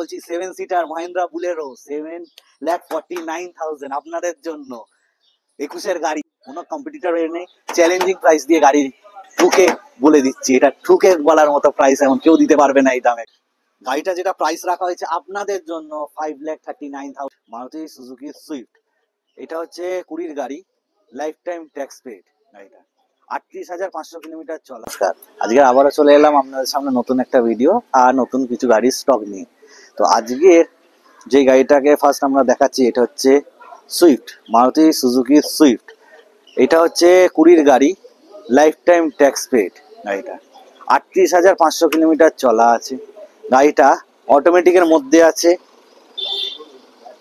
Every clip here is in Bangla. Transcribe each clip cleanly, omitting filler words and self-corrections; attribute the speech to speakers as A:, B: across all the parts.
A: বলছি 7 সিটার মহিন্দ্রা বুলেরো 7,49,000 আপনাদের জন্য। 21-এর গাড়ি, কোনো কম্পিটিটর নেই, চ্যালেঞ্জিং প্রাইস দিয়ে গাড়ি ঠুকে বলে দিচ্ছি, এটা ঠুকে বলার মতো প্রাইস এমন কেউ দিতে পারবে না এই দামে। গাড়িটা যেটা প্রাইস রাখা হয়েছে আপনাদের জন্য 5,39,000, মারুতি সুজুকি সুইফট। এটা হচ্ছে 20-র গাড়ি, লাইফ টাইম ট্যাক্স পেড গাড়িটা, 38,500 কিলোমিটার চলা। আজকে আবারও চলে এলাম আপনাদের সামনে নতুন একটা ভিডিও আর নতুন কিছু গাড়ির স্টক নিয়ে। তো আজকের যে গাড়িটাকে ফার্স্ট আমরা দেখাচ্ছি এটা হচ্ছে সুইফট, মারুতি সুজুকি সুইফট। এটা হচ্ছে 20-র গাড়ি, লাইফ টাইম ট্যাক্স পেড গাড়িটা, 38,500 কিলোমিটার চলা আছে। গাড়িটা অটোমেটিকের মধ্যে আছে,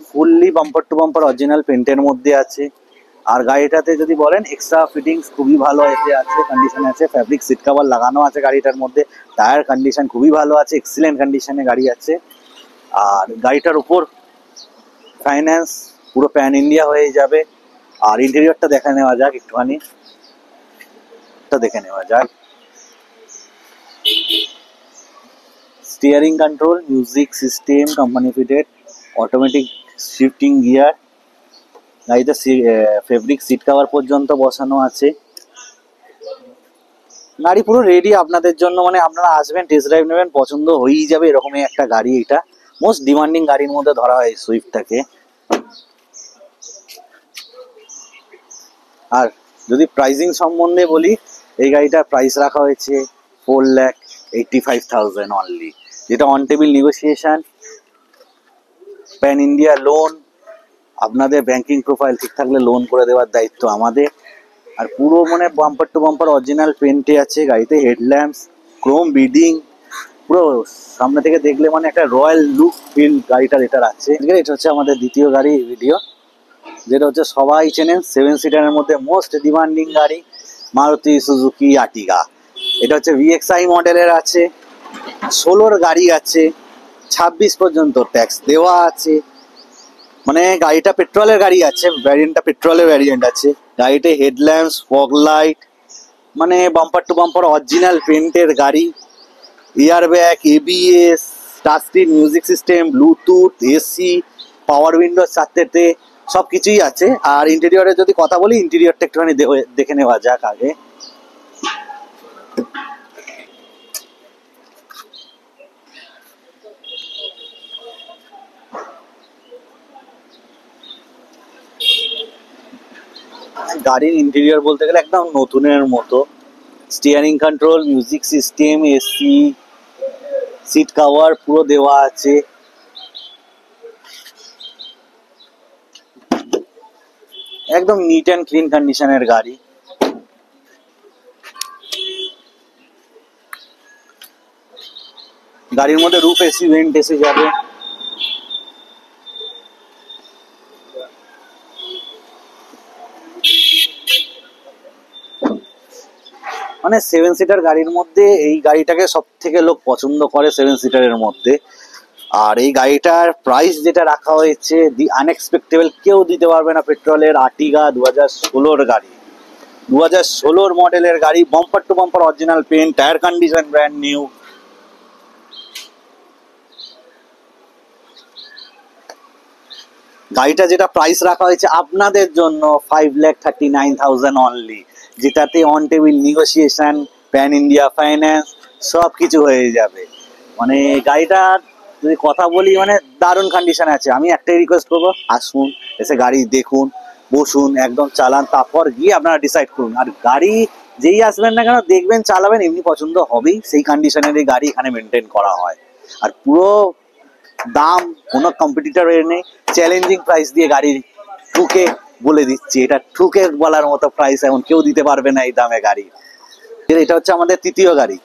A: fully bumper to bumper original পেন্টের মধ্যে আছে। আর গাড়িটাতে যদি বলেন এক্সট্রা ফিটিংস খুবই ভালো এতে আছে, কন্ডিশনে আছে। ফ্যাব্রিক সিট কভার লাগানো আছে গাড়িটার মধ্যে, টায়ার কন্ডিশন খুবই ভালো আছে, এক্সিলেন্ট কন্ডিশনে গাড়ি আছে। আর গাড়িটার উপর ফাইন্যান্স পুরো প্যান ইন্ডিয়া হয়ে যাবে। আর ইন্টেরিয়রটা দেখে নেওয়া যাক একটুখানি, দেখে নেওয়া যাক। Steering control, music system company fitted, automatic shifting gear. গাড়িতে ফেব্রিক সিট কভার পর্যন্ত বসানো আছে। গাড়ি পুরো রেডি আপনাদের জন্য, মানে আপনারা আসবেন, টেস্ট ড্রাইভ নেবেন, পছন্দ হয়েই যাবে এরকমই একটা গাড়ি। এটা মোস্ট ডিমান্ডিং গাড়ির মধ্যে ধরা হয় সুইফটটাকে। আর যদি প্রাইসিং সম্বন্ধে বলি, এই গাড়িটার প্রাইস রাখা হয়েছে 4,85,000 অনলি, যেটা on table negotiation, pan India loan. আপনাদের ব্যাংকিং প্রোফাইল ঠিক থাকলে লোন করে দেওয়ার দায়িত্ব আমাদের। আর পুরো মানে বাম্পার টু বাম্পার অরিজিনাল পেন্টে আছে গাড়িতে, হেডল্যাম্পস, ক্রোম বিডিং, পুরো সামনে থেকে দেখলে মানে একটা রয়্যাল লুক ফিল গাড়িটার এটার আছে। এটা হচ্ছে আমাদের দ্বিতীয় গাড়ি ভিডিও, যেটা হচ্ছে সবাই চেনেন 7 সিটারের মধ্যে মোস্ট ডিমান্ডিং গাড়ি, মারুতি সুজুকি আর্টিগা। এটা হচ্ছে VXI মডেলের আছে, 16-র গাড়ি আছে, 26 পর্যন্ত ট্যাক্স দেওয়া আছে। মানে গাড়িটা পেট্রোলের গাড়ি আছে, ভ্যারিয়েন্টটা পেট্রোলের ভ্যারিয়েন্ট আছে। গাড়িতে হেডল্যাম্পস, ফগ লাইট, মানে বাম্পার টু বাম্পার অরিজিনাল পেন্টের গাড়ি। Air bag, ABS, touch screen, music system, bluetooth, AC, power window 4টে, সব কিছুই আছে। আর ইন্টেরিয়রের যদি কথা বলি, ইন্টেরিয়রটা একটুখানি দেখে নেওয়া যাক আগে। গাড়ির ইন্টেরিয়র বলতে গেলে একদম নতুনের মতো। Steering control, music system, AC, seat cover পুরো দেওয়া আছে। একদম নিট অ্যান্ড ক্লিন কন্ডিশনের গাড়ি। গাড়ির মধ্যে রুফ AC ভেন্ট এসে যাবে। মানে 7 সিটার গাড়ির মধ্যে এই গাড়িটাকে সব থেকে লোক পছন্দ করে 7 সিটারের মধ্যে। আর এই গাড়িটার প্রাইস যেটা রাখা হয়েছে, দি আনএক্সপেক্টেবল, কেউ দিতে পারবে না। পেট্রোলের আর্টিগা, 2016-র গাড়ি, 2016 মডেলের গাড়ি, bumper to bumper original paint, tyre condition brand new. গাড়িটা যেটা প্রাইস রাখা হয়েছে আপনাদের জন্য 5,39,000 অনলি, যেটাতে on table negotiation, pan India finance, সব কিছু হয়ে যাবে। মানে গাড়িটা যদি কথা বলি, মানে দারুণ কন্ডিশনে আছে। আমি একটাই রিকোয়েস্ট করবো, আসুন, এসে গাড়ি দেখুন, বসুন, একদম চালান, তারপর গিয়ে আপনারা ডিসাইড করুন। আর গাড়ি যেই আসবেন না কেন, দেখবেন, চালাবেন, এমনি পছন্দ হবেই। সেই কন্ডিশনের এই গাড়ি এখানে মেনটেন করা হয়। আর পুরো দাম কোনো কম্পিটিটর নেই, চ্যালেঞ্জিং প্রাইস দিয়ে গাড়ি ঠুকে বলে দিচ্ছি, এটা ঠুকে বলার মতো প্রাইস এমন কেউ দিতে পারবে না এই দামে গাড়ি। এটা হচ্ছে আমাদের তৃতীয় গাড়ি,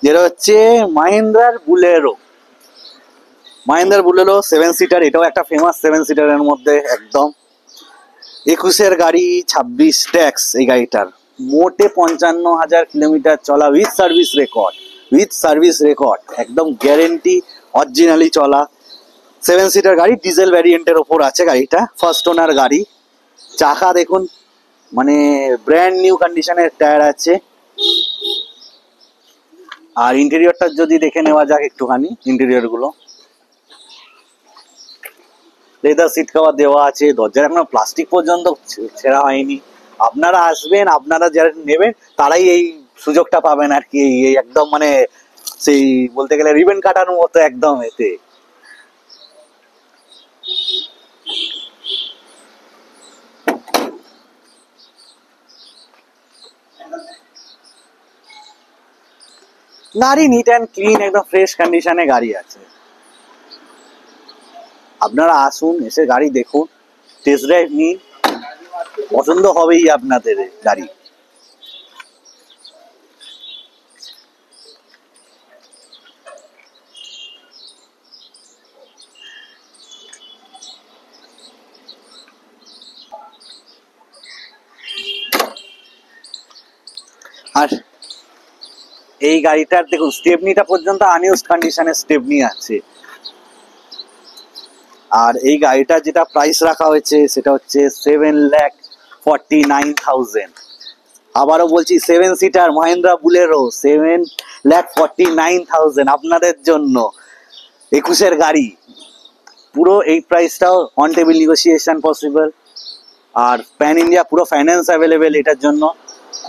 A: যেটা হচ্ছে মাহিন্দ্রার বুলেরো। মাহিন্দ্রার বুলেরো 7 সিটার, এটাও একটা ফেমাস 7 সিটারের মধ্যে একদম। 21-এর গাড়ি, 26 ট্যাক্স এই গাড়িটার। মোটে 55,000 কিলোমিটার চলা, উইথ সার্ভিস রেকর্ড, একদম গ্যারেন্টি, অরিজিনালি চলা 7 সিটার গাড়ি। ডিজেল ভ্যারিয়েন্টের ওপর আছে গাড়িটা, ফার্স্ট ওনার গাড়ি। চাকা দেখুন, মানে ব্র্যান্ড নিউ কন্ডিশনের টায়ার আছে। আর ইন্টেরিয়রটা যদি দেখে নেওয়া যাক একটুখানি, ইন্টেরিয়র গুলো লেদার সিট কভার দেওয়া আছে, দরজার এখনো প্লাস্টিক পর্যন্ত ছেঁড়া হয়নি। আপনারা আসবেন, আপনারা যারা নেবেন তারাই এই সুযোগটা পাবেন আর কি। এই একদম মানে সেই বলতে গেলে রিবেন কাটানোর মতো একদম এতে। গাড়ি নিট অ্যান্ড ক্লিন, একদম ফ্রেশ কন্ডিশনে গাড়ি আছে। আপনারা আসুন, এসে গাড়ি দেখুন, টেস্ট ড্রাইভ নিন, পছন্দ হবেই আপনাদের গাড়ি। আর এই গাড়িটার দেখুন স্টেপনিটা পর্যন্ত আনইউজ কন্ডিশনে স্টেপনি আছে। আর এই গাড়িটার যেটা প্রাইস রাখা হয়েছে সেটা হচ্ছে 7,49,000। আবারও বলছি 7 সিটার মহেন্দ্রা বুলেরো 7,49,000 আপনাদের জন্য। 21-এর গাড়ি, পুরো এই প্রাইসটাও অন টেবিল নেগোসিয়েশন পসিবল। আর প্যান ইন্ডিয়া পুরো ফাইন্যান্স অ্যাভেলেবেল এটার জন্য।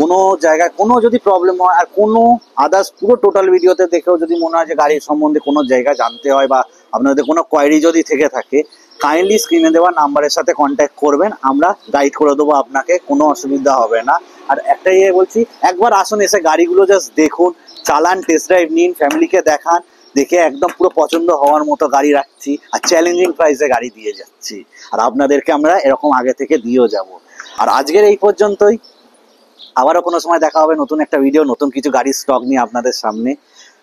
A: কোনো জায়গায় কোনো যদি প্রবলেম হয় আর কোনো আদার্স পুরো টোটাল ভিডিওতে দেখেও যদি মনে হয় যে গাড়ির সম্বন্ধে কোনো জায়গা জানতে হয় বা আপনাদের কোনো কোয়ারি যদি থেকে থাকে, কাইন্ডলি স্ক্রিনে দেওয়া নাম্বারের সাথে কন্ট্যাক্ট করবেন, আমরা গাইড করে দেবো আপনাকে, কোনো অসুবিধা হবে না। আর একটাই বলছি, একবার আসুন, এসে গাড়িগুলো জাস্ট দেখুন, চালান, টেস্ট ড্রাইভ নিন, ফ্যামিলিকে দেখান, দেখে একদম পুরো পছন্দ হওয়ার মতো গাড়ি রাখছি আর চ্যালেঞ্জিং প্রাইসে গাড়ি দিয়ে যাচ্ছি। আর আপনাদেরকে আমরা এরকম আগে থেকে দিয়েও যাব। আর আজকের এই পর্যন্তই, আবারও কোনো সময় দেখা হবে নতুন একটা ভিডিও, নতুন কিছু গাড়ির স্টক নিয়ে আপনাদের সামনে।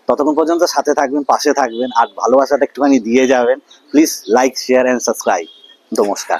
A: ততক্ষণ পর্যন্ত সাথে থাকবেন, পাশে থাকবেন, আর ভালোবাসাটা একটুখানি দিয়ে যাবেন। Please like, share and subscribe. নমস্কার।